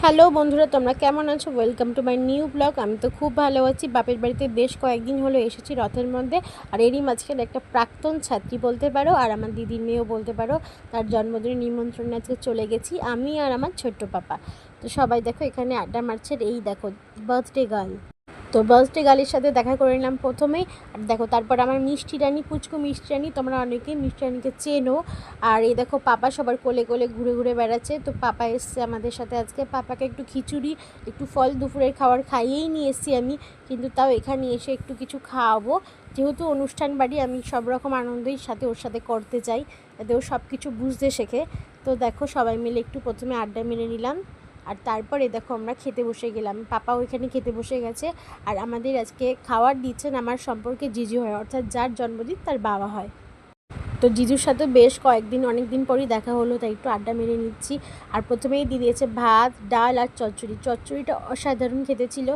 Hello বন্ধুরা, তোমরা কেমন আছো? Welcome to my new blog. আমি তো খুব ভালো আছি। বাপের বাড়িতে বেশ কয়েকদিন হলো এসেছি রথের মধ্যে, আর এরই মাঝখানে একটা প্রাক্তন ছাত্রী বলতে পারো, আর আমার দিদির মেয়েও বলতে পারো, তার জন্মদিনের নিমন্ত্রণে আজকে চলে গেছি আমি আর আমার ছোট্ট পাপা। তো সবাই দেখো এখানে আড্ডা মারছে। এই দেখো বার্থডে গার্ল। তো বার্থডে গার্লের সাথে দেখা করে নিলাম প্রথমেই। আর দেখো তারপর আমার মিষ্টি রানী, পুচকু মিষ্টি রানী, তোমরা অনেকেই মিষ্টি রানীকে চেনো। আর এই দেখো পাপা সবার কোলে কোলে ঘুরে ঘুরে বেড়াচ্ছে। তো পাপা এসছে আমাদের সাথে আজকে। পাপাকে একটু খিচুড়ি, একটু ফল, দুপুরের খাবার খাইয়েই নিয়ে এসেছি আমি, কিন্তু তাও এখানে এসে একটু কিছু খাওয়াবো। যেহেতু অনুষ্ঠান বাড়ি, আমি সব রকম আনন্দই সাথে ওর সাথে করতে চাই, যাতে ও সব কিছু বুঝতে শেখে। তো দেখো সবাই মিলে একটু প্রথমে আড্ডা মেরে নিলাম, আর তারপরে দেখো আমরা খেতে বসে গেলাম। পাপাও এখানে খেতে বসে গেছে। আর আমাদের আজকে খাবার দিচ্ছেন আমার সম্পর্কে জিজু হয়, অর্থাৎ যার জন্মদিন তার বাবা হয়। তো জিজুর সাথে বেশ অনেক দিন পরই দেখা হলো, তাই একটু আড্ডা মেরে নিচ্ছি। আর প্রথমেই দিয়ে দিয়েছে ভাত, ডাল আর চচ্চড়ি। চচ্চড়িটা অসাধারণ খেতে ছিল।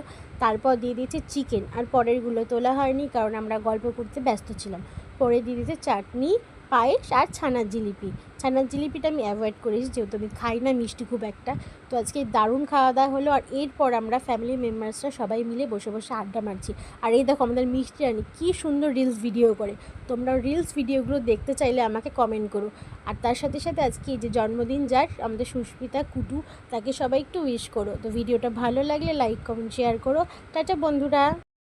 তারপর দিয়ে দিয়েছে চিকেন, আর পরেরগুলো তোলা হয়নি কারণ আমরা গল্প করতে ব্যস্ত ছিলাম। পরে দিয়ে দিয়েছে চাটনি, পায়েস আর ছানার জিলিপি। ছানার জিলিপিটা আমি অ্যাভয়েড করেছি, যেহেতু আমি খাই না মিষ্টি খুব একটা। তো আজকে দারুণ খাওয়া দাওয়া হলো। আর এরপর আমরা ফ্যামিলি মেম্বার্সরা সবাই মিলে বসে বসে আড্ডা মারছি। আর এই দেখো আমাদের মিষ্টি রানী কী সুন্দর রিলস ভিডিও করে। তোমরা রিলস ভিডিওগুলো দেখতে চাইলে আমাকে কমেন্ট করো। আর তার সাথে সাথে আজকে এই যে জন্মদিন যার, আমাদের সুস্মিতা কুটু, তাকে সবাই একটু উইশ করো। তো ভিডিওটা ভালো লাগলে লাইক, কমেন্ট, শেয়ার করো। টাটা বন্ধুরা।